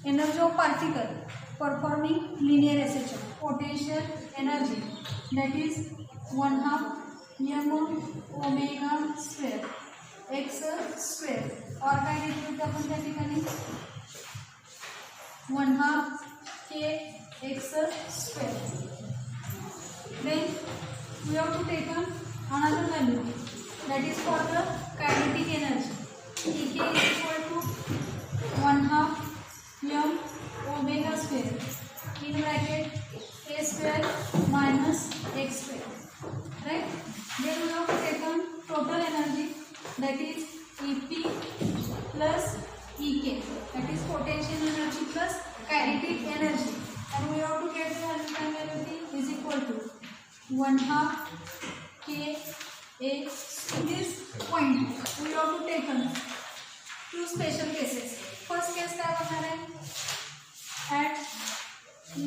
energy of particle performing linear SHM, potential energy that is 1/2 m omega square x square और काय घेतलं होतं आपण त्या ठिकाणी 1/2 k x square. Then we have to take another value that is for the kinetic energy. Ek is equal to 1/2 m omega square in bracket a square minus x square, right? Then we have to take total energy that is EP plus EK, that is potential energy plus kinetic energy, and we have to get the value is equal to 1/2 k a. In this point we have to take two special cases. First case काय होणार आहे, at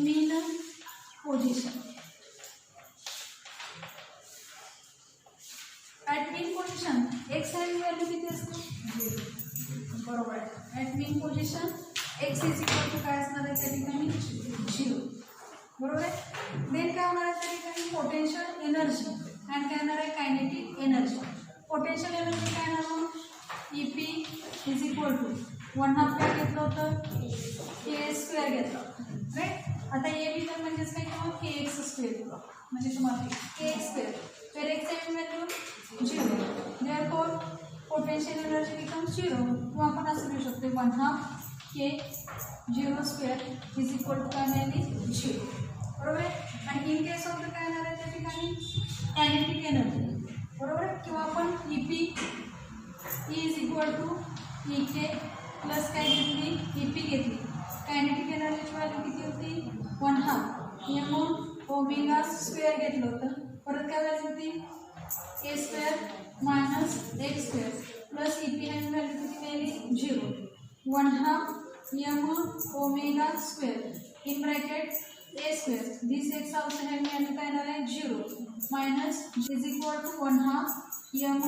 mean position. At mean position x ची value किती असते, बरोबर आहे. At mean position x is equal to काय असणार आहे त्या ठिकाणी 0, बरोबर आहे. देन काय होणार आहे त्या ठिकाणी पोटेन्शियल एनर्जी आणि काय होणार आहे कायनेटिक एनर्जी. पोटेन्शियल एनर्जी काय होणार, EP इज इक्वल टू 1/2 काय घेतलं होतं, के स्क्वेअर घेतलं, राईट. आता ए बी तर म्हणजेच काय किंवा के एक्स स्क्वेअर किंवा म्हणजे तुम्हाला के एक्स स्क्वेअर तर एक्स ची value 0. Therefore potential energy becomes 0. किंवा आपण असं लिहू शकतो 1/2 के 0 स्क्वेअर इज इक्वल टू काय मिळाली 0, बरोबर आहे. आणि इन केस ऑफ काय येणार आहे त्या ठिकाणी कायनेटिक एनर्जी, बरोबर आहे. किंवा आपण EP is equal to EK plus काय घेतली, EP घेतली. कायनेटिक एनर्जीची व्हॅल्यू किती होती 1/2 m ओमेगा स्क्वेअर घेतलं होतं. परत काय व्हॅल्यू होती a square minus x square plus EP ह्याची व्हॅल्यू किती मिळाली 0. 1/2 m omega square in bracket a square, this x also having value काय येणार आहे 0 minus is equal to 1/2 m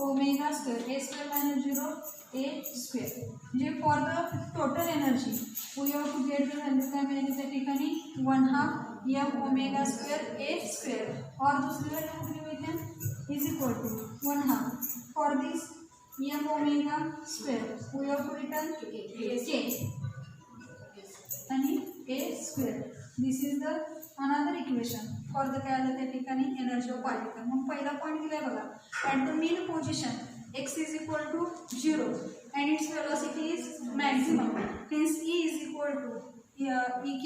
omega square a square minus 0 a square. म्हणजे for the total energy we have to get the value काय मिळाली त्या ठिकाणी 1/2 m omega square a square और दूसरी व्हॅल्यू कुठली मिळते is equal to 1/2 for this m omega square we have to return k आणि a square. This is the another equation for the काय आलं त्या ठिकाणी एनर्जी ऑफ पार्टिकल. मग पहिला पॉईंट दिलाय बघा, at the mean position x is equal to 0 and its velocity is maximum, hence E is equal to EK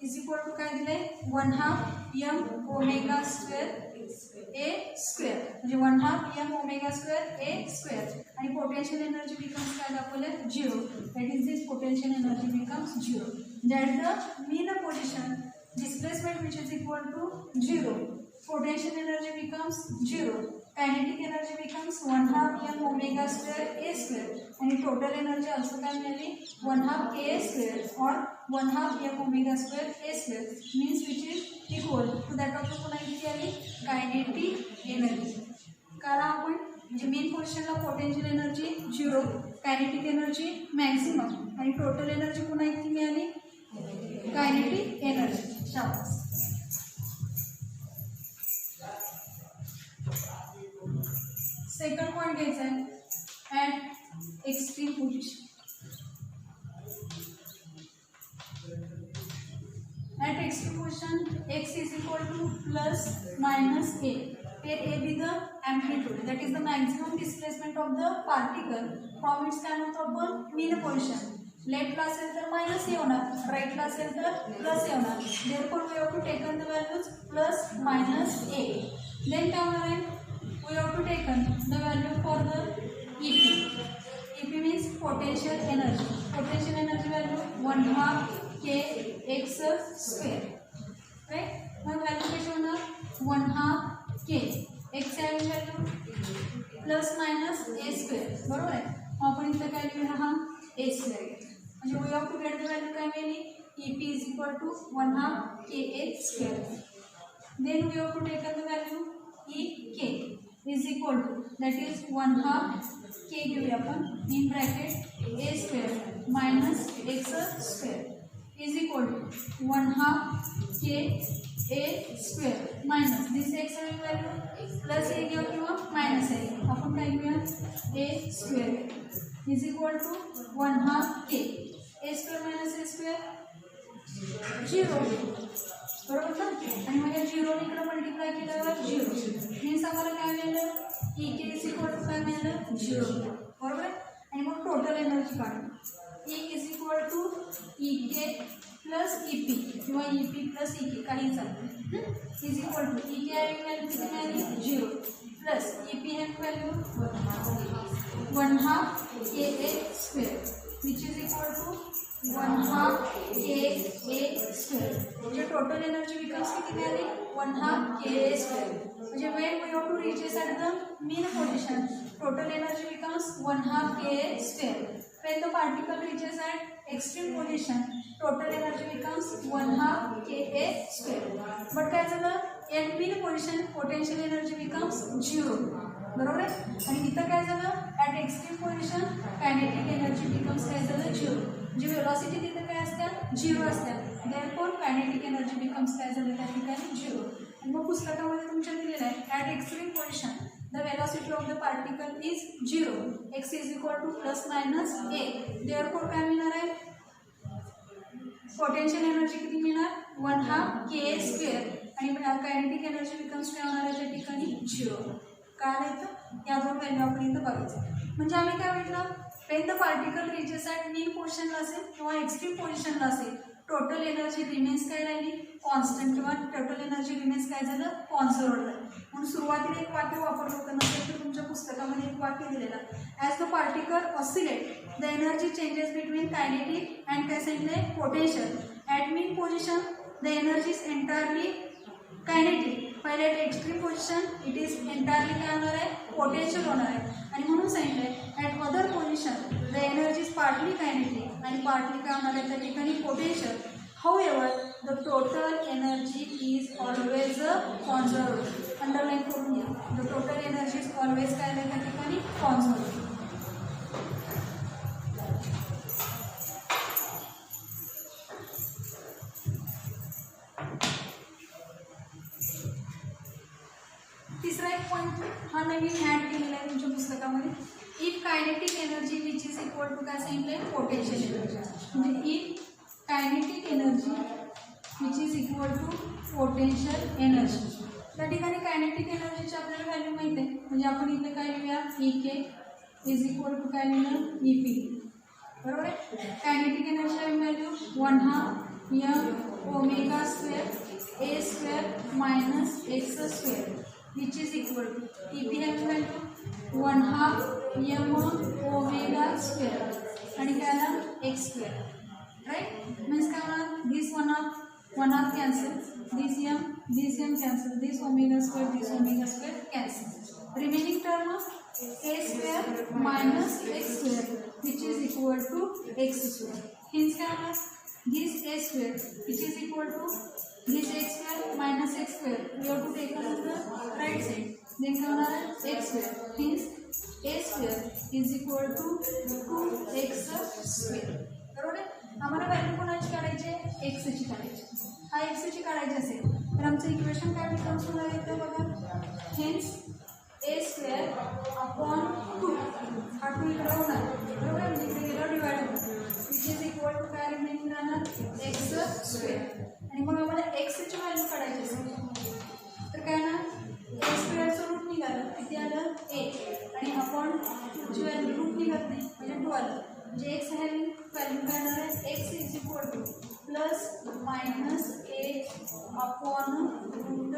is equal to काय दिलंय 1/2 m omega square a square, म्हणजे 1/2 m omega square a square. आणि potential energy becomes काय दाखवलंय 0, that is this potential energy becomes 0. At the mean position displacement which is equal to 0, potential energy becomes 0, kinetic energy becomes 1/2 m omega square a square, and total energy also काय मिळाली 1/2 k square or 1/2 m omega square a square means which is equal to that of the पुन्हा किती आली kinetic energy. कारण आपण म्हणजे main पोझिशनला potential energy 0, kinetic energy maximum आणि टोटल एनर्जी पुन्हा किती मिळाली कायनेटिक एनर्जी. शाबास. सेकंड पॉइंट घ्यायचा आहे at extreme position. At extreme position x is equal to plus minus a, where a be the amplitude, that is the maximum displacement of the particle from its kind of mean position. लेफ्टला असेल तर minus ए होणार, राईटला असेल तर plus a होणार. Therefore we have to taken the values plus minus a. Then काय होणार आहे we have to taken the value for the EP means potential energy. Potential energy value 1/2 k x square, right. मग value कशी होणार 1/2 k x ची value plus minus a square, बरोबर आहे. मग आपण इथं काय लिहूया हा a स्क्वेअर घेतला, म्हणजे we have to get the value काय मिळाली EP is equal to 1/2 ka square. Then we have to taken the value EK is equal to that is 1/2 k घेऊया आपण in bracket a square minus X square is equal to 1/2 K A square minus this X value plus A घेऊ किंवा minus A आपण काय घेऊया A square is equal to 1/2 K A square minus a square 0 बरोबर ना आणि मग या 0 इकडे मल्टिप्लाय केल्यावर 0 मीन्स आम्हाला काय मिळालं E K is equal to काय मिळालं 0 बरोबर आणि मग टोटल एनर्जी काढू E is equal to E K plus E P किंवा E P plus E K काही चालतं is equal to E K आहे व्हॅल्यू किती मिळाली 0 प्लस ई पी है value 1/2 K A square which is equal to 1/2 K A square म्हणजे total energy becomes किती मिळाली 1/2 के ए स्क्वेअर म्हणजे when we have to reach at the mean position total energy becomes 1/2 ke square when the particle reaches at extreme position total energy becomes 1/2 ka square but काय झालं at mean position potential energy becomes 0 बरोबर आहे आणि इथं काय झालं at extreme position kinetic energy becomes काय झालं 0 म्हणजे वेलोसिटी तिथे काय असतात 0 असतात therefore kinetic energy becomes काय झालं त्या ठिकाणी 0 आणि मग पुस्तकामध्ये तुमच्या दिलेलं आहे at extreme position the velocity of the particle is 0 x is equal to plus minus A therefore काय मिळणार आहे पोटेन्शियल एनर्जी किती मिळणार 1/2 के स्क्वेअर आणि कायनेटिक एनर्जी बिकम्स काय होणार आहे त्या ठिकाणी 0 काय येतं या दोन व्हॅल्यू आपण इथं बघायचं म्हणजे आम्ही काय म्हटलं when the particle reaches at mean पोझिशनला असेल किंवा एक्स्ट्रीम पोझिशनला असेल टोटल एनर्जी रिमेन्स काय राहिली कॉन्स्टंट किंवा टोटल एनर्जी रिमेन्स काय झालं कॉन्झर्व्ड म्हणून सुरुवातीला एक वाक्य वापरलं होतं नसेल तर तुमच्या पुस्तकामध्ये एक वाक्य दिलेलं as the particle oscillate the energy changes between kinetic and काय सांगितलंय potential at mean position the energy is entirely kinetic पहिले at extreme position it is entirely काय होणार आहे पोटेन्शियल होणार आहे आणि म्हणून सांगितलंय at other position the energy is partly kinetic आणि पार्टली काय होणार आहे त्या ठिकाणी potential however the total energy is always conserved underline करून घ्या the total energy is always काय आहे त्या ठिकाणी conserved तिसरा एक पॉईंट हा नवीन ॲड केलेला आहे तुमच्या पुस्तकामध्ये if kinetic energy which is equal to काय सांगितलंय पोटेन्शियल एनर्जी म्हणजे if kinetic energy which is equal to potential energy त्या ठिकाणी कायनेटिक एनर्जीची आपल्याला व्हॅल्यू माहीत आहे म्हणजे आपण इथे काय लिहूया E K is equal to काय लिहिलं ई पी बरोबर आहे kinetic energy value 1/2 m omega square A square minus X square which is equal to E P have value 1/2 m omega square आणि काय आला एक्स स्क्वेअर right means काय होणार this one half cancel this m cancel this omega square cancel remaining term a square minus x square which is equal to x square hence काय होणार this a square which is equal to this x square minus x square we have to take it on the right side then काय होणार x square hence a square is equal to 2x square बरोबर आहे आम्हाला value कोणाची काढायची आहे एक्सची काढायची हा एक्सची काढायची असेल तर आमचं इक्वेशन काय बिकम्स होणार आहे तर बघा हेन्स ए स्क्वेअर अपॉन 2 हा 2 इकडे होणार बरोबर म्हणजे इकडे गेलं डिवाइड होणार विच इज इक्वल टू काय रिमेनिंग राहणार एक्स स्क्वेअर आणि मग आम्हाला एक्सची व्हॅल्यू काढायची असेल तर काय ना ए स्क्वेअरचं रूट निघालं किती आलं ए आणि अपॉन 2ची व्हॅल्यू रूट निघत नाही म्हणजे 2 आलं म्हणजे एक्स हॅव्हिंग व्हॅल्यू करणार आहे X is equal to plus minus A upon root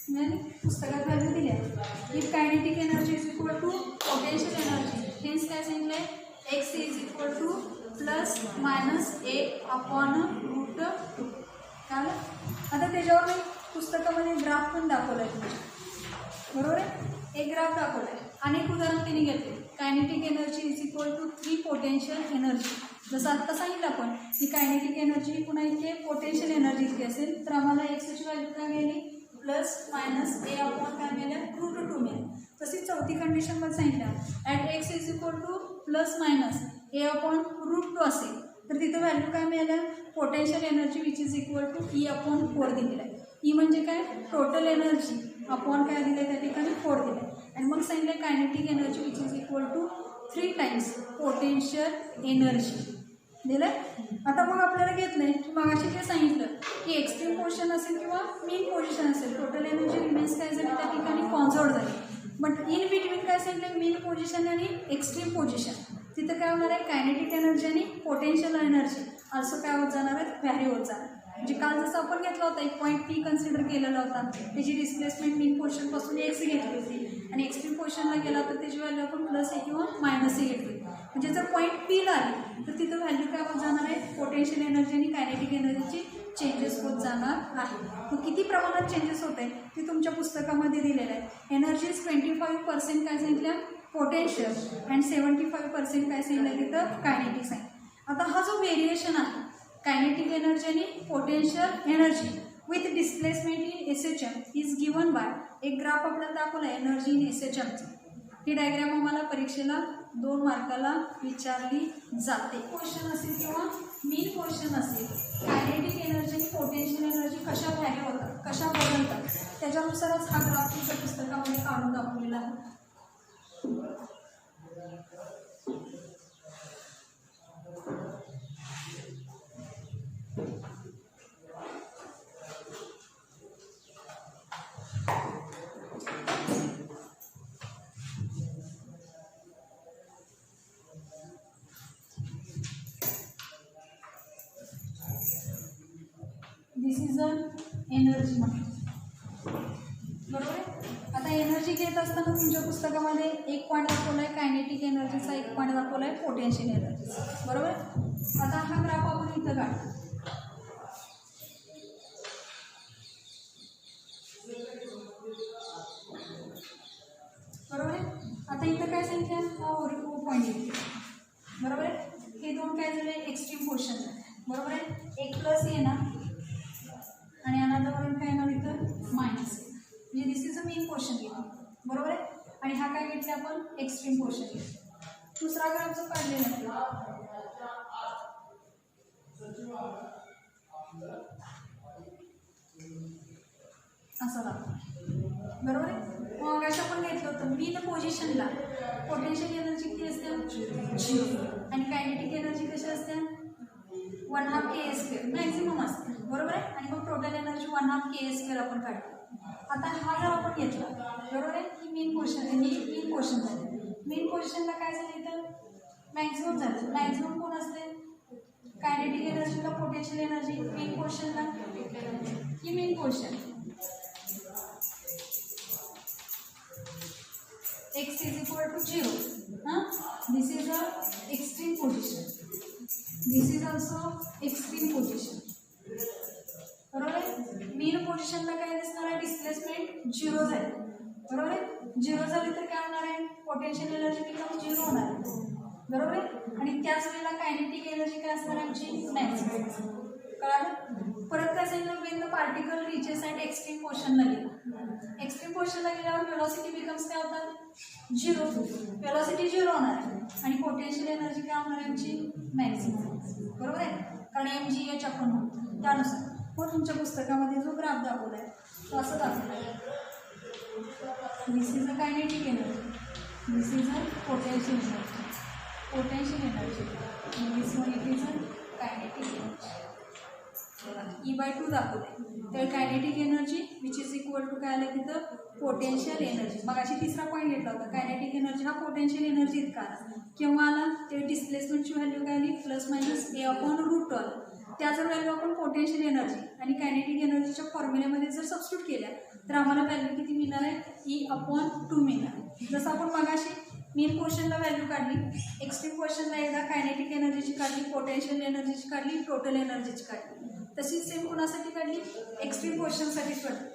मी पुस्तकात व्हॅल्यू दिली आहे if kinetic energy is equal to potential energy hence काय सांगितलं आहे X is equal to plus minus A upon root कळलं आता त्याच्यावर मी पुस्तकामध्ये ग्राफ पण दाखवला आहे तुमच्या बरोबर आहे एक ग्राफ दाखवला आहे अनेक उदाहरण त्यांनी घेतले kinetic energy is equal to 3 potential energy जसं आत्ता सांगितलं आपण की कायनेटिक एनर्जी पुन्हा इथे पोटेन्शियल एनर्जी इतकी असेल तर आम्हाला एक्सची व्हॅल्यू काय मिळाली प्लस मायनस ए अपॉन काय मिळाल्या रूट 2 मिळेल तशीच चौथी कंडिशन पण सांगितलं at X is equal to plus minus A upon root 2 असेल तर तिथं व्हॅल्यू काय मिळालं, potential energy which is equal to E upon 4 दिलेलं आहे. ई म्हणजे काय, टोटल एनर्जी अपॉन काय दिलं आहे त्या ठिकाणी 4 दिलं आहे. आणि मग सांगितलं kinetic energy which is equal to 3 times potential energy दिलं आहे. आता मग आपल्याला घेतलं आहे मागाशी ते सांगितलं की एक्स्ट्रीम पोझिशन असेल किंवा मीन पोझिशन असेल, टोटल एनर्जी रिमेन्स काय झाली त्या ठिकाणी कॉन्झर्व झाली. बट इन बिटवीन काय सांगितलं, मीन पोझिशन आणि एक्स्ट्रीम पोझिशन तिथं काय होणार आहे, कायनेटिक एनर्जी आणि पोटेन्शियल एनर्जी असं काय होत जाणार आहे, व्हॅरी होत जाणार. म्हणजे काल जसं आपण घेतला होता एक पॉईंट पी कन्सिडर केलेला होता, त्याची डिस्प्लेसमेंट मीन पोझिशनपासून एक्स घेतली होती आणि एक्स्ट्रीम पोझिशनला गेला तर त्याची व्हॅल्यू आपण प्लस ए किंवा मायनस ए घेतली. म्हणजे जर पॉईंट पीला आली तर तिथं व्हॅल्यू काय होत जाणार आहे, पोटेन्शियल एनर्जी आणि कायनेटिक एनर्जीची चेंजेस होत जाणार आहे. मग किती प्रमाणात चेंजेस होत आहे ते तुमच्या पुस्तकामध्ये दिलेलं आहे. एनर्जी 25% काय सांगितलं पोटेन्शियल अँड 75% काय सांगितलं तिथं कायनेटिक्स आहे. आता हा जो व्हेरिएशन आहे कायनेटिक एनर्जी आणि potential energy with displacement in SHM is given by, एक ग्राफ आपल्याला दाखवला आहे एनर्जी इन SHMचं. ही डायग्राम आम्हाला परीक्षेला 2 मार्काला विचारली जाते. क्वेश्चन असेल किंवा मीन क्वेश्चन असेल, कायनेटिक एनर्जी आणि पोटेन्शियल एनर्जी कशा व्हॅरी होतात, कशा बदलतात, त्याच्यानुसारच हा ग्राफ तुमच्या पुस्तकामध्ये काढून दाखवलेला आहे. दिस इज अन एनर्जी म्हणतो, बरोबर आहे. आता एनर्जी घेत असताना तुमच्या पुस्तकामध्ये एक पॉईंट दाखवला आहे कायनेटिक एनर्जीचा, एक पॉईंट दाखवला आहे पोटेन्शियल एनर्जीचा, बरोबर आहे. आता हा ग्राफ आपण इथं काढतो, बरोबर आहे. आता इथं काय सांगितलं, हा ओरिजिन पॉईंट येते, बरोबर आहे. हे 2 काय झाले, एक्स्ट्रीम पोर्शन झाले, बरोबर आहे. एक प्लस येणार आणि अनादरवरून काय येणार इथं मायनस, म्हणजे दिस इज अ मीन पोर्शन घेतली, बरोबर आहे. आणि हा काय घेतला आपण, एक्स्ट्रीम पोर्शन घेतला. दुसरा ग्राफ जो काढलेला आहे असं दाखवा, बरोबर आहे. मग अशा आपण घेतलं होतं मीन पोझिशनला पोटेन्शियल एनर्जी किती असते 0 आणि कायनेटिक एनर्जी कशी असते 1/2 kA² मॅक्झिमम असते, बरोबर आहे. आणि मग टोटल एनर्जी 1/2 kA² आपण काढतो. आता हा जर आपण घेतला, बरोबर आहे, ही मीन पोझिशन, ही मीन पोझिशन झाली. मीन पोझिशनला काय झालं इथं मॅक्झिमम झालं. मॅक्झिमम कोण असते, कायनेटिक एनर्जी का पोटेन्शियल एनर्जी, मीन पोझिशनला ही मीन position. x is equal to 0. This is a extreme position. This is also extreme position. बरोबर आहे. मीन पोझिशनला काय दिसणार आहे, डिस्प्लेसमेंट 0 झाली, बरोबर आहे. 0 झाली तर काय होणार आहे, पोटेन्शियल एनर्जी बिकम 0 होणार आहे, बरोबर आहे. आणि त्याच वेळेला कायनेटिक एनर्जी काय असणार आहे आमची मॅक्सिमम. कळालं. परत काय सांगितलं, when the particle reaches at extreme पोझिशनला गेला, एक्स्ट्रीम पोझिशनला गेल्यावर व्हेलॉसिटी बिकम्स काय होतात 0, व्हेलॉसिटी 0 होणार आहे आणि पोटेन्शियल एनर्जी काय होणार आहे आमची मॅक्सिमम, बरोबर आहे. कारण mgh आपण म्हणतो त्यानुसार. मग तुमच्या पुस्तकामध्ये जो ग्राफ दाखवला आहे तो असं दाखवला आहे, this is a kinetic energy, this is a potential energy, potential energy, this one it is a kinetic energy. E/2 दाखवते तर kinetic energy which is equal to काय आलं तिथं पोटेन्शियल एनर्जी. मग अशी तिसरा पॉईंट घेतला होता, कायनेटिक एनर्जी हा पोटेन्शियल एनर्जी इतका आला, केव्हा आला ते डिस्प्लेसमेंटची व्हॅल्यू काय आली plus minus A upon root 2 आला. त्या जर व्हॅल्यू आपण पोटेन्शियल एनर्जी आणि कायनेटिक एनर्जीच्या फॉर्म्युल्यामध्ये जर सबस्टिट्यूट केल्या तर आम्हाला व्हॅल्यू किती मिळणार आहे, E/2 मिळणार. जसं आपण मगाशी मीन पोर्शनला व्हॅल्यू काढली, एक्स्ट्रीम पोर्शनला एकदा कायनेटिक एनर्जीची काढली, पोटेन्शियल एनर्जीची काढली, टोटल एनर्जीची काढली. तशीच सेम कोणासाठी काढली, एक्स्ट्रीम पोर्शनसाठी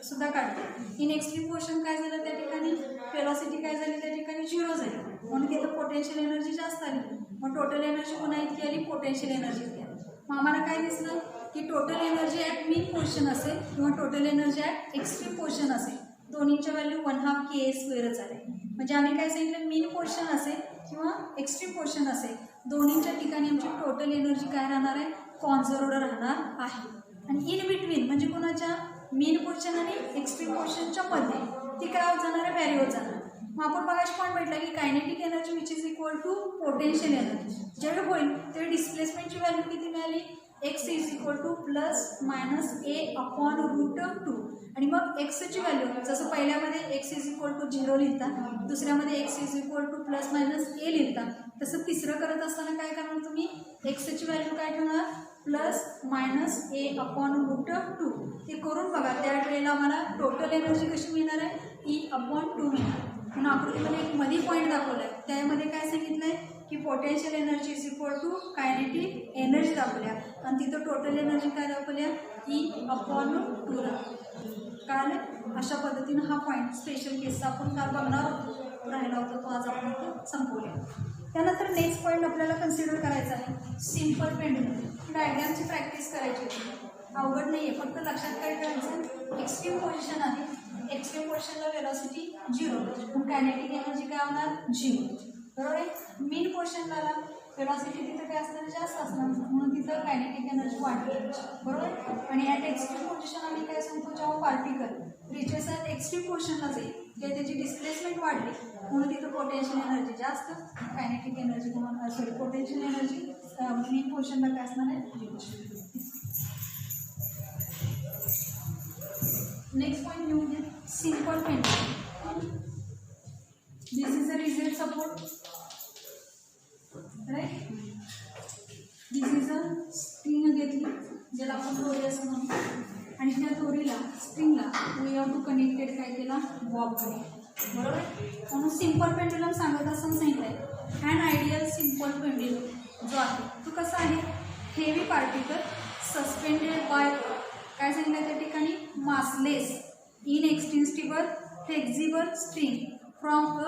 सुद्धा काढली. इन एक्स्ट्रीम पोर्शन काय झालं त्या ठिकाणी, वेलॉसिटी काय झाली त्या ठिकाणी 0 झाली, म्हणून तिथं पोटेन्शियल एनर्जी जास्त आली. मग टोटल एनर्जी पुन्हा इतकी आली, पोटेन्शियल एनर्जी इतकी आली. मग आम्हाला काय दिसलं की total energy at mean portion असेल किंवा total energy at extreme portion असेल, दोन्हीच्या व्हॅल्यू 1/2 KA² आले. म्हणजे आम्ही काय सांगितलं, मीन पोर्शन असेल किंवा एक्स्ट्रीम पोर्शन असेल, दोन्हीच्या ठिकाणी आमची टोटल एनर्जी काय राहणार आहे, कॉन्झर्वड राहणार आहे. आणि इन बिटवीन म्हणजे कोणाच्या, मीन पोर्शन आणि एक्स्ट्रीम पोर्शनच्या मध्ये ती काय होत जाणार आहे, व्हॅरी होत जाणार. मग आपण बघायचं पॉईंट भेटला की kinetic energy which is equal to potential energy. ज्यावेळी होईल त्यावेळी डिस्प्लेसमेंटची व्हॅल्यू किती मिळाली, x is equal to +-a/√2. आणि मग एक्सची व्हॅल्यू जसं पहिल्यामध्ये x इज इक्वल टू 0 लिहिता, दुसऱ्यामध्ये x is equal to +-a लिहिता, तसं तिसरं करत असताना काय करणार तुम्ही, एक्सची व्हॅल्यू काय ठेवणार, +-a/√2. ते करून बघा. त्यावेळेला आम्हाला टोटल एनर्जी कशी मिळणार आहे, E/2 मिळणार. म्हणून आकृतीमध्ये एक मध्ये पॉईंट दाखवला आहे, त्यामध्ये काय सांगितलं आहे की potential energy is equal to kinetic energy दाखवल्या आणि तिथं टोटल एनर्जी काय दाखवल्या, E/2 काल. अशा पद्धतीनं हा पॉईंट स्पेशल केसचा आपण काल बघणार राहिला होता, तो आज आपण इथे संपवूया. त्यानंतर नेक्स्ट पॉईंट आपल्याला कन्सिडर करायचा आहे, सिम्पल पेंडुलम. डायग्रामची प्रॅक्टिस करायची होती, अवघड नाही आहे, फक्त लक्षात काय करायचं, एक्स्ट्रीम पोझिशन आहे, एक्स्ट्रीम पोर्शनला वेलॉसिटी 0, मग कायनेटिक एनर्जी काय होणार, 0, बरोबर आहे. मीन पोर्शनला वेलॉसिटी तिथं काय असणार, जास्त असणार, म्हणून तिथं कायनेटिक एनर्जी वाढली, बरोबर. आणि ॲट एक्स्ट्रीम पोझिशन आम्ही काय सांगतो, जेव्हा पार्टिकल रिचेस ॲट एक्स्ट्रीम पोर्शनला जाईल तेव्हा त्याची डिस्प्लेसमेंट वाढली, म्हणून तिथं पोटेन्शियल एनर्जी जास्त, kinetic energy potential energy mean पोर्शनला काय असणार आहे. नेक्स्ट पॉईंट लिहून घ्या, simple pendulum. This is a rigid support, right. This is a string घेतली, ज्याला आपण दोरी असं म्हणतो, आणि त्या दोरीला स्ट्रिंगला वी हॅव टू कनेक्टेड काय केला, बॉब कनेक्ट, बरोबर. म्हणून सिम्पल पेंडुलम सांगत असं सांगितलं आहे. अँड आयडियल सिम्पल पेंडुलम जो आहे तो कसा आहे, हेवी पार्टिकल सस्पेंडेड बाय काय सांगितलं त्या ठिकाणी, massless inextensible flexible string from a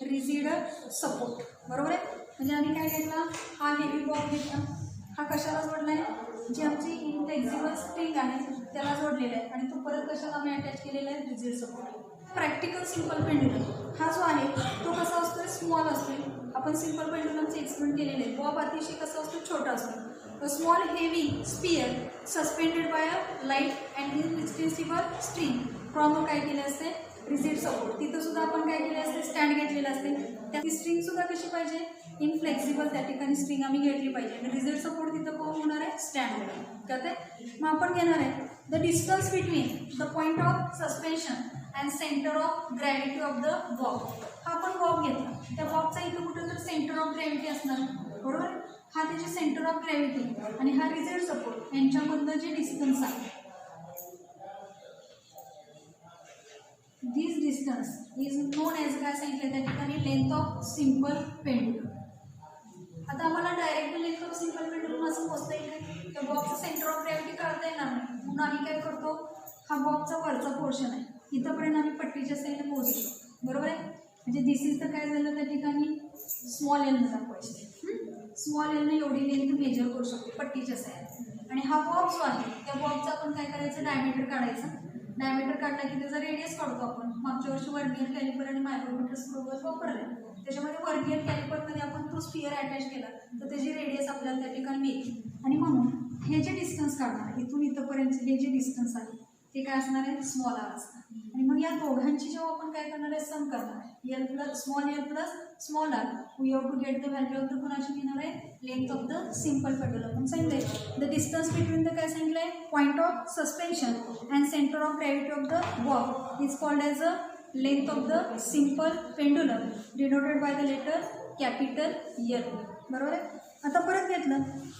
rigid support, बरोबर आहे. म्हणजे आम्ही काय घेतला, हा हेवी बॉब घेतला, हा कशाला जोडला आहे, जी आमची इनफ्लेक्झिबल स्ट्रिंग आहे त्याला जोडलेला आहे, आणि तो परत कशाला आम्ही अटॅच केलेला आहे, rigid support. Practical simple pendulum हा जो आहे तो कसा असतो, स्मॉल असतो. आपण सिम्पल पेंडुलमचे एक्सप्लेन केलेले आहे. बॉब अतिशय कसा असतो, छोटा असतो. Small heavy sphere suspended by a light and inextensible string from काय केले असते, रिजिड सपोर्ट. तिथं सुद्धा आपण काय केले असते, स्टँड घेतलेलं असते. त्या ती स्ट्रिंग सुद्धा कशी पाहिजे, इनफ्लेक्झिबल त्या ठिकाणी स्ट्रिंग आम्ही घेतली पाहिजे. आणि रिजिड सपोर्ट तिथं कोण होणार आहे, स्टँड करते. मग आपण घेणार आहे the distance between the point of suspension and centre of gravity of the Bob. हा आपण बॉब घेतला, त्या बॉबचा इथं कुठं तर सेंटर ऑफ ग्रॅव्हिटी असणार, बरोबर. हा त्याचे सेंटर ऑफ ग्रॅव्हिटी आणि हा रिजिड सपोर्ट यांच्यामधलं जे डिस्टन्स आहे, दिस डिस्टन्स इज नोन ॲज काय सांगितलं त्या ठिकाणी, लेंथ ऑफ सिम्पल पेंडुलम. आता आम्हाला direct length of simple pendulum असं मोजता येईल, त्या बॉबचं सेंटर ऑफ ग्रॅव्हिटी काढता येणार नाही, म्हणून आम्ही काय करतो, हा बॉबचा वरचा पोर्शन आहे, इथंपर्यंत आम्ही पट्टीच्या साईडने मोजू शकतो, बरोबर आहे. म्हणजे दिस इज तर काय झालं त्या ठिकाणी, स्मॉल एलनं दाखवायचे, स्मॉल एलने एवढी लेंथ मेजर करू शकतो पट्टीच्या साईड. आणि हा बॉब जो आहे त्या बॉबचा आपण काय करायचं, डायमीटर काढायचं. डायमीटर काढला की त्याचा रेडियस काढतो आपण. मागच्या वर्षी वर्नियर कॅलिपर आणि मायक्रोमीटर स्क्रूवर वापरले, त्याच्यामध्ये वर्नियर कॅलिपरमध्ये आपण तो स्पियर अटॅच केला तर त्याची रेडियस आपल्याला त्या ठिकाणी मिळते. आणि म्हणून हे जे डिस्टन्स काढणार इथून इथंपर्यंत हे जे डिस्टन्स आहे ते काय असणार आहे, स्मॉल आर असणार. आणि मग या दोघांची जेव्हा आपण काय करणार आहे, सम करणार आहे, L plus small R, we have to get the value of the कोणाची घेणार आहे, length of the simple pendulum. पण सांगितलंय द डिस्टन्स बिटवीन द काय सांगितलं आहे, point of suspension and centre of gravity of the bob is called as a length of the simple pendulum denoted by the letter capital L, बरोबर आहे. आता परत घेतलं,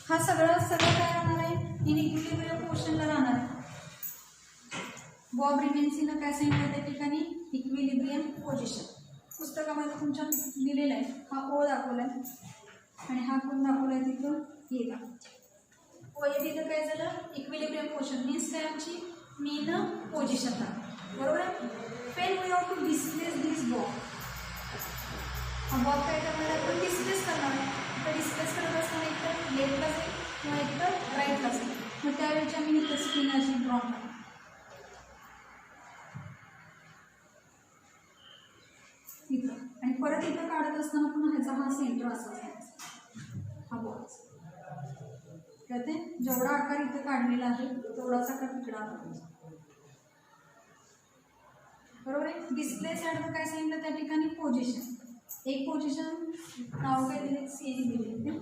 हा सगळं काय राहणार आहे, इन इक्विलिब्रियम पोर्शनला राहणार आहे. बॉब रिमेन्सीनं काय सांगितलं त्या ठिकाणी, इक्विलिब्रियम पोझिशन. पुस्तकामध्ये तुमच्या दिलेला आहे, हा ओ दाखवला आहे आणि हा कोण दाखवला आहे, तिथं ए दाखवला. ओ ए तिथं काय झालं, इक्विलिब्रियम पोझिशन मीन्स काय, आमची मीन पोझिशनला, बरोबर आहे. When we have to displace this bob, हा बॉब काय करणार आहे, आपण डिस्प्लेस करणार आहे. तर डिस्प्लेस करत असताना एकतर लेफ्टला जाईल किंवा एकतर राईटला जाईल. मग त्यावेळेची आम्ही इथं स्क्रीन अशी ड्रॉ करणार. परत इथं काढत असताना पुन्हा ह्याचा हा सेंटर असा हा बॉक्स कळते. जेवढा आकार इथं काढलेला आहे तेवढाच आकार तिकडे आला बरोबर आहे. डिस्प्ले साईड काय सांगितलं त्या ठिकाणी पोझिशन, एक पोझिशन नाव काय दिले सी दिले,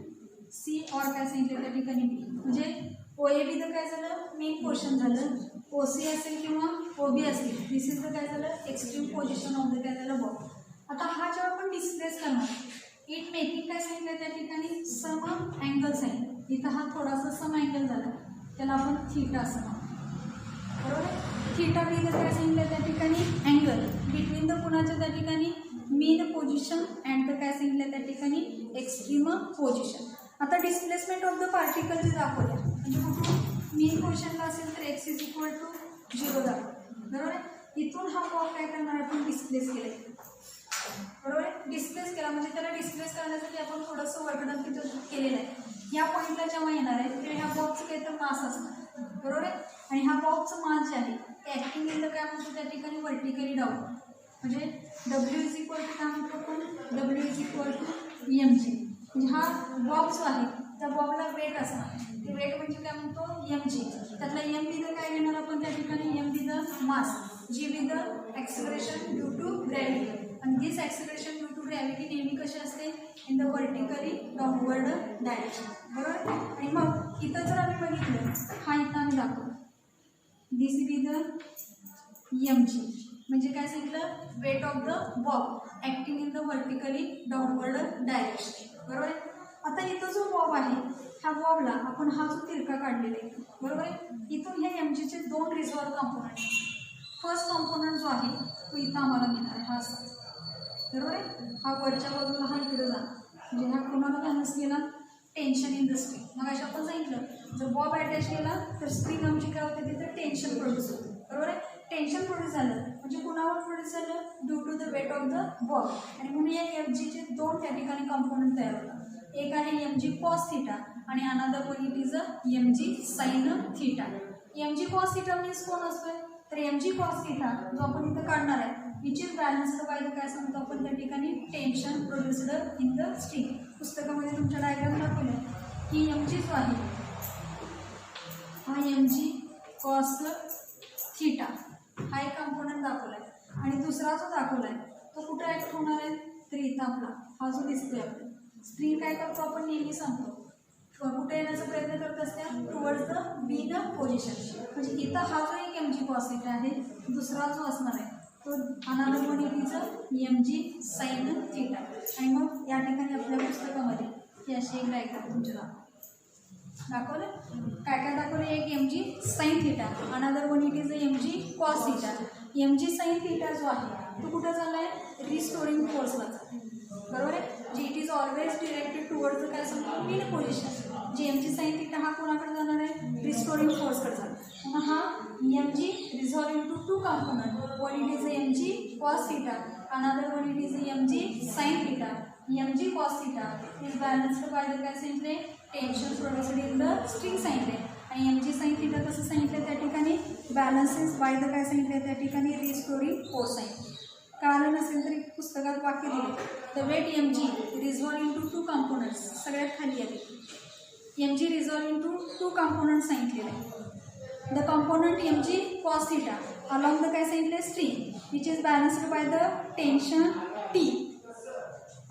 सी और काय सांगितलं त्या ठिकाणी बी, म्हणजे OAB तर काय झालं मेन पोर्शन झालं, OC असेल किंवा OB असेल दिस इज द काय झालं एक्स्ट्रीम पोझिशन ऑफ द काय झालं बॉक्स. आता हा जेव्हा आपण डिस्प्लेस करणार इट मेकिंग काय सांगितलं त्या ठिकाणी सम अँगल सांगितलं. इथं हा थोडासा सम अँगल झाला त्याला आपण थीटा असं म्हणतो बरोबर आहे. थीटा बी काय सांगितलं त्या ठिकाणी अँगल बिटवीन द कुणाच्या त्या ठिकाणी मीन पोझिशन अँड द काय सांगितलं त्या ठिकाणी एक्स्ट्रीम पोझिशन. आता डिस्प्लेसमेंट ऑफ द पार्टिकल जे दाखवल्या म्हणजे कुठून मीन पोझिशनला असेल तर x इज इक्वल टू 0 दाखवलं बरोबर आहे. इथून हा बॉब काय करणार आपण डिस्प्लेस केला बरोबर आहे. डिस्प्लेस केला म्हणजे त्याला डिस्प्लेस करण्यासाठी आपण थोडंसं वर्कडन तिथं केलेलं आहे. या पॉईंटला जेव्हा येणार आहे तेव्हा ह्या बॉबचं काही तर मास असणार बरोबर आहे. आणि ह्या बॉबचं मास जे आहे ते ॲक्टिंग इन द काय म्हणतो त्या ठिकाणी वर्टिकली डाऊन म्हणजे W इज इक्वल टू काय म्हणतो आपण W is equal to mg. म्हणजे हा बॉब जो आहे त्या बॉबला वेट असणार ते वेट म्हणजे काय म्हणतो mg. त्यातला m दिलं काय घेणार आपण त्या ठिकाणी m दिलं mass, g with acceleration due to gravity. आणि this acceleration due to gravity नेहमी कशी असते in the vertically downward direction बरोबर. आणि मग इथं जर आम्ही बघितलं हा इथं आम्ही दाखवतो दिस विथ mg म्हणजे काय सांगितलं weight of the bob acting in the vertically downward direction बरोबर आहे. आता इथं जो बॉब आहे ह्या बॉबला आपण हा जो तिरका काढलेला आहे बरोबर आहे. इथून हे mgचे दोन रिझॉल्व कॉम्पोनंट, फर्स्ट कॉम्पोनंट जो आहे तो इथं आम्हाला मिळणार हा असा बरोबर आहे. हा वरच्या बाजूला हा इकडे जा म्हणजे हा कोणाला बॅलन्स केला टेन्शन इन द स्प्रिंग. मग अशा आपण सांगितलं जर बॉब अटॅच केला तर स्प्रिंग आमची काय होते तिथं टेन्शन प्रोड्यूस होतं बरोबर आहे. टेन्शन प्रोड्यूस झालं म्हणजे कुणावर प्रोड्यूस झालं due to the weight of the bob. आणि म्हणून या mgचे दोन त्या ठिकाणी कंपोनंट तयार होतात. एक आहे mg cos थीटा आणि another one it is mg sin theta. mg cos theta means कोण असतोय तर mg cos थीटा जो आपण इथं काढणार आहे which is balanced by the काय सांगतो आपण त्या ठिकाणी tension produced in the string. पुस्तकामध्ये तुमच्या डायग्राम दाखवलं की mg जो आहे हा mg cos थीटा हा एक कंपोनंट दाखवला आहे आणि दुसरा जो दाखवला आहे तो कुठे ॲक्ट होणार आहे तर इथं आपला हा जो दिसतोय आपला स्प्रिंग काय करतो आपण नेहमी सांगतो कुठे येण्याचा प्रयत्न करत असते टुवर्ड्स द बीन पोझिशन. म्हणजे इथं हा जो एक mg cos थीटा आहे दुसरा जो असणार आहे तो another one it is mg sin theta. आणि मग या ठिकाणी आपल्या पुस्तकामध्ये ही अशी एक डायग्राम तुमच्या दाखवलं काय काय दाखवलं एक mg sin theta another one it is mg cos theta. mg sin theta जो आहे तो कुठं झाला आहे रिस्टोरिंग फोर्सला बरोबर आहे. जी it is always directed towards काय सांगतो मीन पोझिशन. जी mg sin थीटा हा कोणाकडे जाणार आहे रिस्टोरिंग फोर्सकडे जाणार. मग हा mg resolve into two component one it is mg cos theta another one it is mg sin theta. mg cos theta is balanced by the काय सांगितले tension produced in the string सांगितले. आणि mg sin theta कसं सांगितलं त्या ठिकाणी balances by the काय सांगितलं त्या ठिकाणी रिस्टोरिंग फोर्स सांगितले. कळालं नसेल तरी पुस्तकात वाक्य दिले the weight mg resolve into two components सगळ्यात खाली आले mg resolve into two component सांगितलेले आहे. The component mg cos theta along the काय सांगितले string which is balanced by the tension T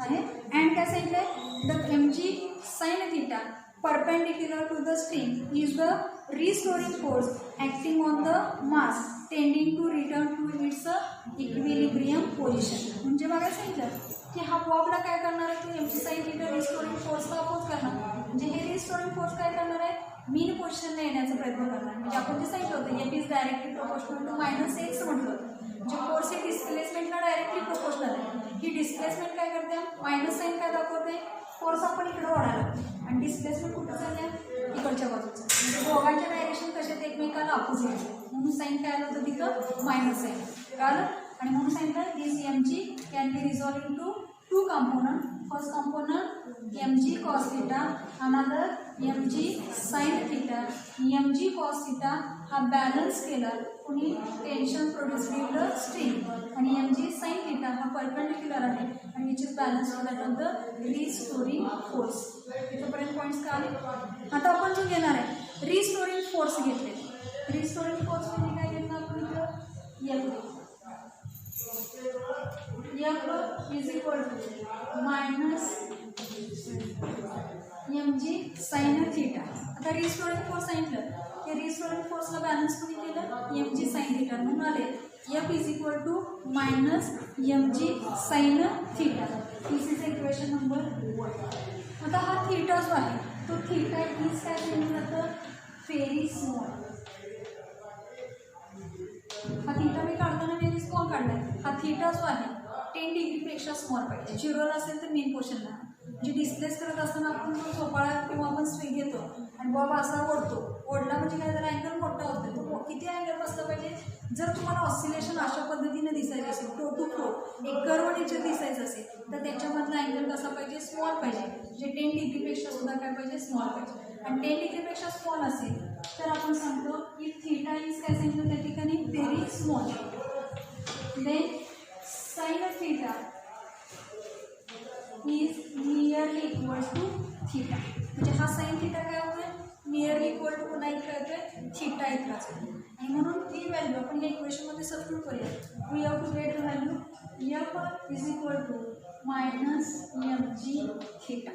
आहे. अँड काय सांगितलं the mg sin theta perpendicular to the string is the restoring force acting on the mass tending to return to its equilibrium position. म्हणजे बघा सांगितलं की हा बॉबला काय करणार आहे तो mg sin थीटा रिस्टोरिंग फोर्सला अपोज करणार. म्हणजे हे रिस्टोरिंग फोर्स काय करणार आहे मीन पोझिशनला येण्याचा प्रयत्न करणार. म्हणजे आपण जे सांगितलं होतं f is directly proportional to -x म्हटलं जे फोर्स हे डिस्प्लेसमेंटला डायरेक्टली प्रोपोर्शनल आहे. ही डिस्प्लेसमेंट काय करते मायनस साईन काय दाखवते फोर्स आपण इकडे वाढायला आणि डिस्प्लेसमेंट कुठं झाल्या इकडच्या बाजूचं. म्हणजे दोघांच्या डायरेक्शन कशात एकमेकाला अपोजिट म्हणून साईन काय आलं होतं तिथं मायनस साईन कळलं. आणि म्हणून सांगितलं दिस mg can be resolve into two component. First component mg cos theta another mg sin theta. mg cos theta हा बॅलन्स केला कोणी tension produced in the string आणि mg sin थीटा हा हा परपेंडिक्युलर आहे आणि which is balance on the restoring force. इथपर्यंत points का आले. आता आपण जो घेणार आहे रिस्टोरिंग फोर्स घेतले. रिस्टोरिंग फोर्स म्हणजे काय घेतलं आपण इथं F is equal to minus mg sin theta. आता रिस्टोरिंग फोर्स सांगितलं की रिस्टोरिंग फोर्सला बॅलन्स कोणी केलं mg sin theta म्हणून आले F is equal to minus mg sin theta. This is equation number 1. आता हा थीटा जो आहे तो थीटा इज काय सांगितलं जातं व्हेरी स्मॉल. हा थीटा मी काढताना व्हेरी स्मॉल काढलाय. हा थीटा जो आहे 10 डिग्रीपेक्षा स्मॉल पाहिजे. झिरोला असेल तर मेन पोर्शनला म्हणजे डिस्प्लेस करत असताना आपण झोपाळा किंवा आपण स्विंग घेतो आणि बॉब असा ओढतो. ओढला म्हणजे काय जरा अँगल मोठा होतो. तो किती अँगल बसला पाहिजे. जर तुम्हाला ऑसिलेशन अशा पद्धतीने दिसायचं असेल टो टू फ्लो एक कर्व नेचर दिसायचं असेल तर त्याच्यामधला अँगल कसा पाहिजे स्मॉल पाहिजे. म्हणजे 10 डिग्रीपेक्षा सुद्धा काय पाहिजे स्मॉल पाहिजे. आणि 10 डिग्रीपेक्षा स्मॉल असेल तर आपण सांगतो की थीटा इज काय सांगितलं त्या ठिकाणी very small. Then sin theta is nearly equal to theta. म्हणजे हा sin theta काय होईल नियरली इक्वल टू पुन्हा इकडे येतोय थीटा इतकाच. आणि म्हणून ती व्हॅल्यू आपण या इक्वेशनमध्ये सबस्टिट्यूट करूया. We have to get the value F is equal to minus mg theta.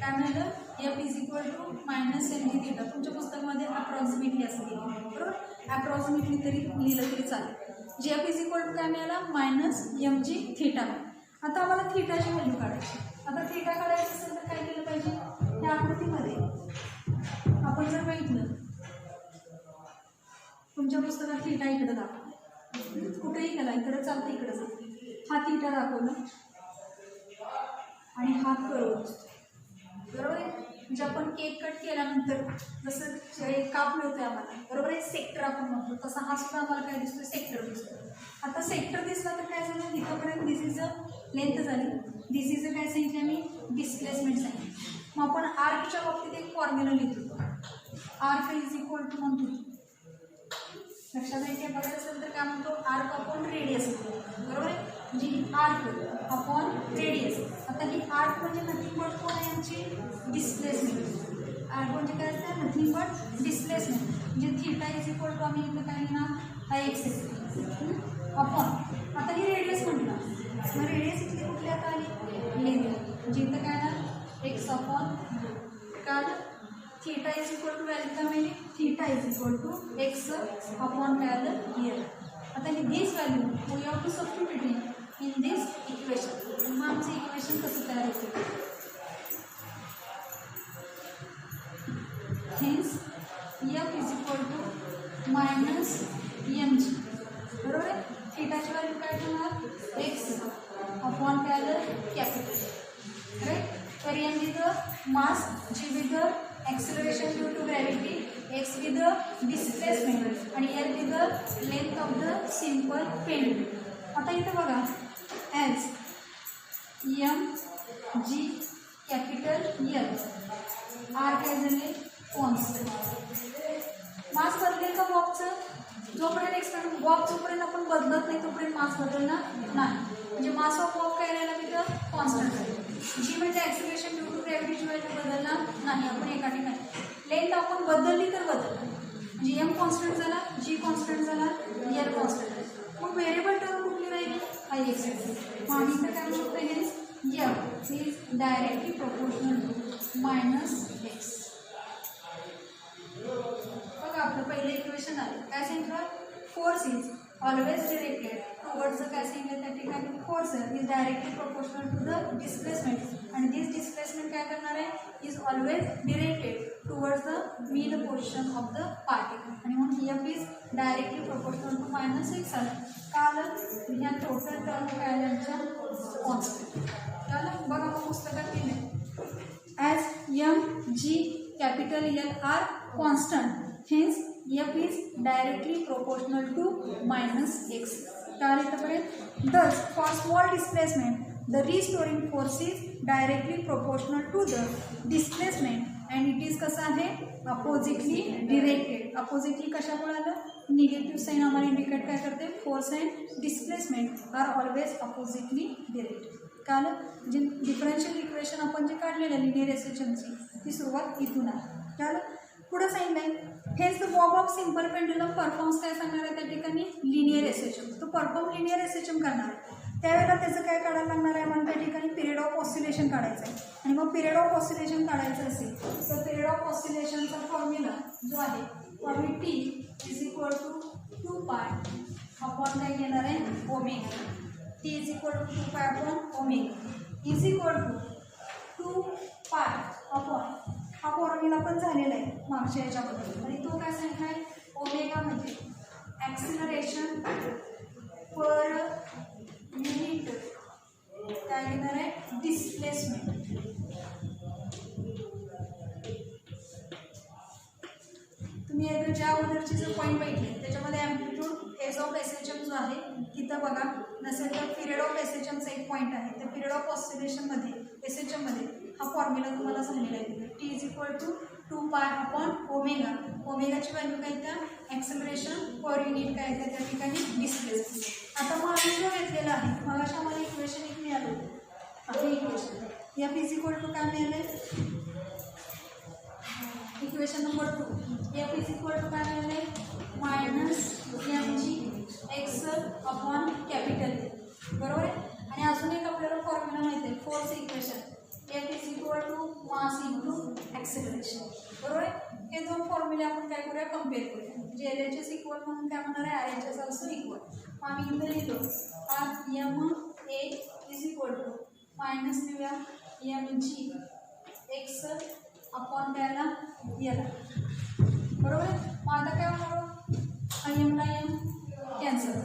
काय मिळालं F is equal to minus mg theta. तुमच्या पुस्तकामध्ये अप्रॉक्सिमेटली असं लिहिलं बरोबर. अप्रॉक्सिमेटली तरी लिहिलं तरी चालेल. F इज इक्वल टू काय मिळाला मायनस mg थीटा. आता आम्हाला थीटाची व्हॅल्यू काढायची. आता थीटा काढायचं असेल तर काय केलं पाहिजे त्या आकृतीमध्ये आपण जर बघितलं तुमच्या पुस्तकात थीटा इकडे दाखवलं कुठेही गेला इकडे चालतं इकडे चालतं. हा थीटा दाखवला आणि हा कर्व बरोबर आहे. म्हणजे आपण केक कट केल्यानंतर जसं काप मिळतोय आम्हाला बरोबर आहे सेक्टर आपण म्हणतो तसा हा सुद्धा आम्हाला काय दिसतोय सेक्टर दिसतो. आता सेक्टर दिसला तर काय झालं इथपर्यंत दिस इज अ लेंथ झाली. दिस इज अ काय सांगितलं मी डिस्प्लेसमेंट सांगितलं. मग आपण आर्कच्या बाबतीत एक फॉर्म्युला लिहितो. आर्क इज इक्वल टू म्हणतो लक्षात आहे काय बघायचं असेल तर काय म्हणतो आर्क अपॉन रेडियस बरोबर आहे. म्हणजे आर्क अपॉन रेडियस. आता ही आर्क म्हणजे नथिंग बट कोण आहे यांची डिस्प्लेसमेंट. आर्क म्हणजे काय असतं नथिंग बट डिस्प्लेसमेंट. म्हणजे थीटा इज इक्वल टू आम्ही इथं काय लिहिणार हा एक्स अपॉन आता ही रेडियस म्हटलं मग रेडियस इथली कुठली आता आली लेंथ. म्हणजे इथं काय ना एक्स अपॉन काय theta is equal to value काय मिळेल theta is equal to X upon काय आलं हिअर. आता ही this value we have to substitute in this equation. मग आमचं इक्वेशन कसं तयार होतं hence F is equal to minus mg बरोबर आहे. थीटाची व्हॅल्यू काय ठेवणार एक्स अपॉन काय आलं कॅपिटल राईट. तर m with the mass g with the acceleration due to gravity, x with the displacement आणि l with the length of the simple pendulum. आता इथं बघा as m g capital L r काय झाले constant. मास बदलेल का बॉबचं जोपर्यंत एक्सपेरिमेंट बॉब जोपर्यंत आपण बदलत नाही तोपर्यंत मास बदलणार नाही. म्हणजे मास ऑफ बॉब काय राहिला तिथं कॉन्स्टंट राहील. जी म्हणजे ॲक्सिलरेशन ड्यू टू ग्रॅव्हिटीची व्हॅल्यू बदलणार नाही आपण एका ठिकाणी. लेंथ आपण बदलली तर बदलणार म्हणजे एम कॉन्स्टंट झाला जी कॉन्स्टंट झाला एल कॉन्स्टंट झाला. मग व्हेरिएबल टर्म कुठली राहिली आय एक्स. मग आम्ही तर काय म्हणतो हेच F is directly proportional to minus x. बघा आपलं पहिलं इक्वेशन आलं काय सांगितलं force is always directed towards काय सांगितलं त्या ठिकाणी force is directly proportional to the displacement आणि दिस डिस्प्लेसमेंट काय करणार आहे is always directed towards the mean portion of the particle. आणि म्हणून F is directly proportional to minus x आलं का आलं ह्या टोटल टर्म काय आल्या आमच्या कॉन्स्टंट. चालेल बघा मग पुस्तकात लिहिलं as m g capital L are constant hence f is directly proportional to minus x. Thus for small displacement the restoring force is directly proportional to the displacement and it is कसा आहे oppositely directed. oppositely कशामुळे आलं negative sine आम्हाला indicate काय करते force and displacement are always oppositely directed. कारण म्हणजे differential equation आपण जे काढलेलं लिनियर एसएचएमची ती सुरुवात इथून आहे. कारण पुढं सांगितलं हेच the Bob of simple pendulum performs काय सांगणार आहे त्या ठिकाणी लिनियर एसएचएम. तो परफॉर्म लिनियर एसएचएम करणार आहे. त्यावेळेला त्याचं काय काढायला लागणार आहे मला त्या ठिकाणी पिरियड ऑफ ऑसिलेशन काढायचं आहे. आणि मग पिरियड ऑफ ऑसिलेशन काढायचं असेल तर पिरियड ऑफ ऑसिलेशनचा फॉर्म्युला जो आहे तो आम्ही T is equal to 2π upon काय घेणार आहे omega. T is equal to 2π upon omega is equal to 2π upon हा फॉर्म्युला पण झालेला आहे मागच्या याच्याबद्दल. आणि तो काय सांगणार आहे ओमेगा म्हणजे ॲक्सिलरेशन पर युनिट काय घेणार आहे डिस्प्लेसमेंट. तुम्ही एकदा ज्या अगोदरची जो पॉईंट बघितले त्याच्यामध्ये ॲम्प्लिट्यूड फेज ऑफ एसएचएम जो आहे तिथं बघा. नसेल तर पिरियड ऑफ एसएचएमचा एक पॉईंट आहे. त्या पिरियड ऑफ ऑसिलेशनमध्ये एसएचएममध्ये हा फॉर्म्युला तुम्हाला सांगलेला आहे. T is equal to 2π upon omega. ओमेगाची व्हॅल्यू काय त्या ॲक्सेलरेशन पर युनिट काय त्या त्या ठिकाणी डिस्प्लेसमेंट. आता मग आम्ही जो घेतलेला आहे मग अशा आम्हाला इक्वेशन एक मिळालं आहे equation F is equal to काय मिळालं आहे equation number 2 F is equal to काय मिळालं आहे minus m g x upon capital बरोबर आहे. आणि अजून एक आपल्याला फॉर्म्युला माहिती आहे force equation F is equal to mass into acceleration बरोबर आहे. हे दोन फॉर्म्युले आपण काय करूया कम्पेअर करूया. म्हणजे एल एच एस इक्वल म्हणून काय म्हणणार आहे R H S also equal. आम्ही इथं लिहितो हा m a is equal to minus लिहूया एम जी एक्स अपॉन त्याला याला बरोबर आहे. मग आता काय होणार एमला एम कॅन्सल.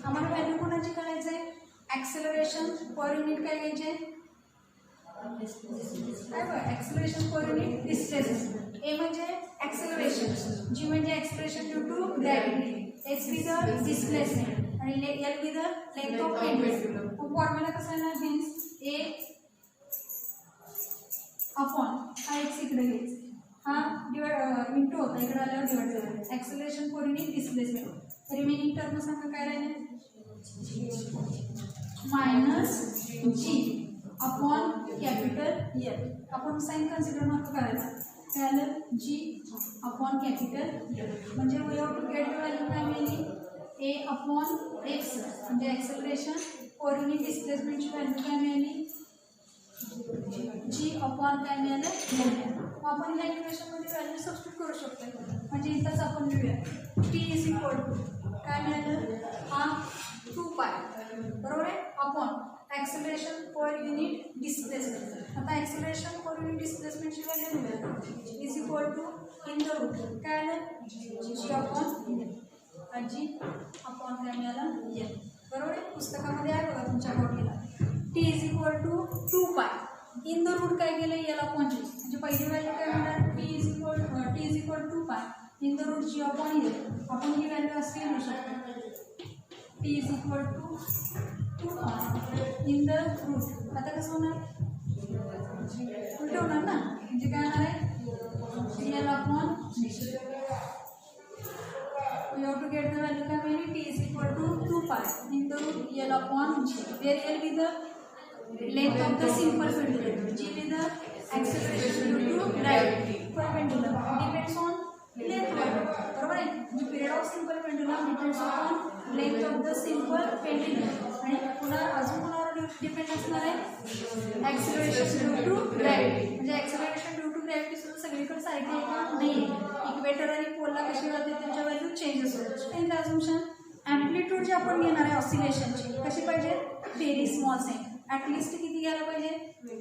आम्हाला व्हॅल्यू कोणाची काढायचं आहे ॲक्सेलरेशन पर युनिट काय घ्यायचे काय बघा acceleration per unit displacement. A म्हणजे ॲक्सेलरेशन जी म्हणजे acceleration due to gravity X with the displacement आणि L with the length of pendulum. Formula कसा येणार हेन्स ए अपॉन हा एक्स इकडे घ्यायचा हा डिवाइड इंटू होता इकडे आल्यावर डिवाइड झाला acceleration per unit displacement. Remaining term सांगा काय राहिले minus g upon capital L. आपण साइन कन्सिडर नको करायचा त्याला जी अपॉन कॅपिटल एल. म्हणजे we have to get the value काय मिळाली ए अपॉन एक्स म्हणजे ॲक्सेलरेशन पर युनिट डिस्प्लेसमेंटची व्हॅल्यू काय मिळाली जी अपॉन काय मिळालं एल. आपण ह्या इक्वेशनमध्ये व्हॅल्यू सबस्टिट्यूट करू शकतो. म्हणजे इथंच आपण लिहूया टी इज इक्वल टू काय मिळालं हा 2π बरोबर आहे upon acceleration per unit displacement. आता ॲक्सेलरेशन पर युनिट डिस्प्लेसमेंटची व्हॅल्यू मिळाली is equal to in the root काय आलं जी अपॉन जी अपॉन काय मिळाला एल बरोबर आहे. पुस्तकामध्ये आहे बघा तुमच्या कॉपीला T is equal to 2π in the root काय केलं एल अपॉन जी. म्हणजे पहिली व्हॅल्यू काय म्हणणार T is equal 2π in the root G upon L. आपण ही व्हॅल्यू असे लिहू शकतो T is equal to 2π in the root. आता कसं होणार उलट होणार ना म्हणजे काय होणार आहे L upon we have to get the value काय मिळाली t is equal to 2π into L upon G where L with the length of the simple pendulum, G with the acceleration due to gravity per pendulum depends on length बरोबर आहे. म्हणजे period of simple pendulum depends on length of the simple pendulum आणि पुन्हा अजून कोणावर depend असणार आहे acceleration due to gravity. म्हणजे acceleration due to gravity सुद्धा सगळीकडे सारखी आहे का नाही. इक्वेटर आणि पोलला कशी जाते त्यांच्या व्हॅल्यू चेंजेस होतात. इन द अझम्पशन ॲम्प्लिट्यूड जी आपण घेणार आहे ऑसिलेशनची कशी पाहिजे व्हेरी स्मॉल साईन. ॲटलिस्ट किती घ्यायला पाहिजे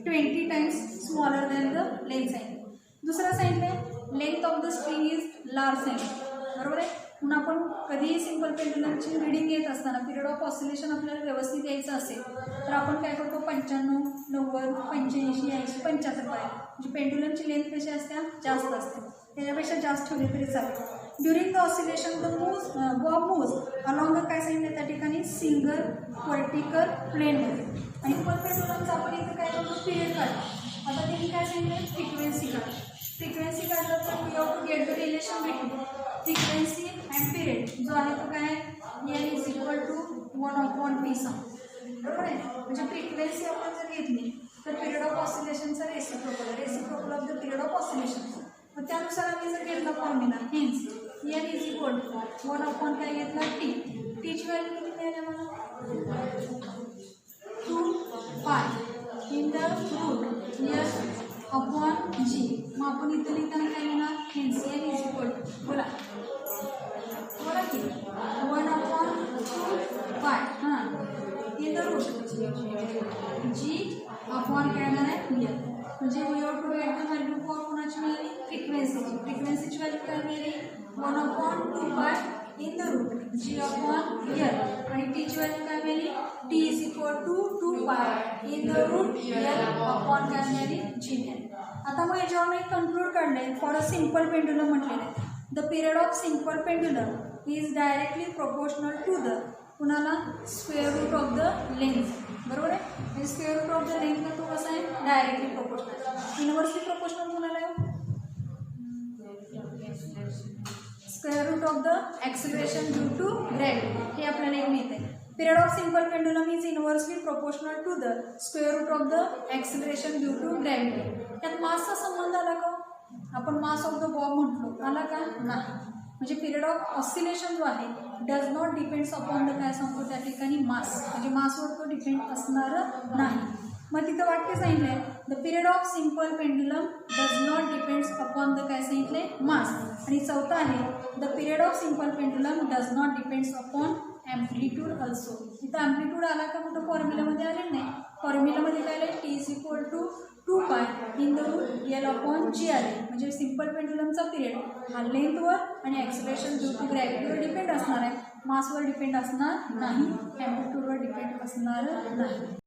20 times smaller than the length sine. दुसरा साईन आहे length of the string is large sine बरोबर आहे. म्हणून आपण कधीही सिम्पल पेंडुलमची रिडिंग घेत असताना पिरियड ऑफ ऑसिलेशन आपल्याला व्यवस्थित यायचं असेल तर आपण काय करतो 95, 90, 85, 80, 75 पाहिजे. म्हणजे पेंडुलमची लेंथ कशी असते जास्त असते त्याच्यापेक्षा जास्त ठेवली तरी चालेल. During the oscillation the Bob moves along काय सांगितलं त्या ठिकाणी सिंगल व्हर्टिकल प्लेनमध्ये. आणि पर पेंडुलमचं आपण इथं काय करतो पिरियड काढतो. आता त्यांनी काय सांगितलं फ्रिक्वेन्सी काढ. फ्रिक्वेन्सी काढलं तर we have to get the relation between frequency and period जो आहे तो काय L is equal to 1/T सम, बरोबर आहे. म्हणजे फ्रिक्वेन्सी आपण जर घेतली तर पिरियड ऑफ ऑसिलेशनचा reciprocal of the period of oscillation. मग त्यानुसार आम्ही जर घेतला formula, hence N is equal to 1 काय घेतला टी. टीची व्हॅल्यू किती मिळाली आम्हाला 2π in the root S upon G. मग आपण इथे लिहिताना काय लिहिणार, hence N is equal to बोला की 1/2π in the root G upon काय येणार आहे एन. म्हणजे we have to get the value for कोणाची मिळाली, फ्रिक्वेन्सीची व्हॅल्यू काय मिळाली 1/2π in the root G upon L. आणि टीची व्हॅल्यू काय मिळाली T is equal to 2π in the root L upon काय मिळाली जी एल. आता मग याच्यावर एक कंक्लूड काढले फॉर अ सिम्पल पेंड्युलम म्हटलेलं आहे. The period of simple pendulum is directly proportional to the कुणाला square root of the length, बरोबर आहे. म्हणजे square root of the length तो कसा आहे डायरेक्टली प्रोपोर्शनल. इनवर्सली प्रोपोर्शनल कुणाला आहे square root of the acceleration due to gravity. हे आपल्याला एक माहिती आहे. Period of simple pendulum is inversely proportional to the square root of the acceleration due to gravity. त्यात मासचा संबंध आला का, आपण मास ऑफ द बॉब म्हटलो, आला का नाही. म्हणजे पिरियड ऑफ ऑसिलेशन जो आहे does not depends upon the काय सांगतो त्या ठिकाणी मास, म्हणजे मासवर तो डिपेंड असणार नाही. मग तिथं वाक्य सांगितलं आहे the period of simple pendulum does not depends upon the काय सांगितले मास. आणि चौथा आहे the period of simple pendulum does not depends upon amplitude also. इथं ॲम्प्लिट्यूड आला का कुठं फॉर्म्युलामध्ये आलेलं नाही. फॉर्म्युलामध्ये काय आलं T is equal to 2π in the root L upon G आले. म्हणजे सिम्पल पेंडुलमचा पिरियड हा लेंथवर आणि ॲक्सिलरेशन ड्यू टू ग्रॅव्हिटीवर डिपेंड असणार आहे, मासवर डिपेंड असणार नाही, ॲम्प्लिट्यूडवर डिपेंड असणार नाही.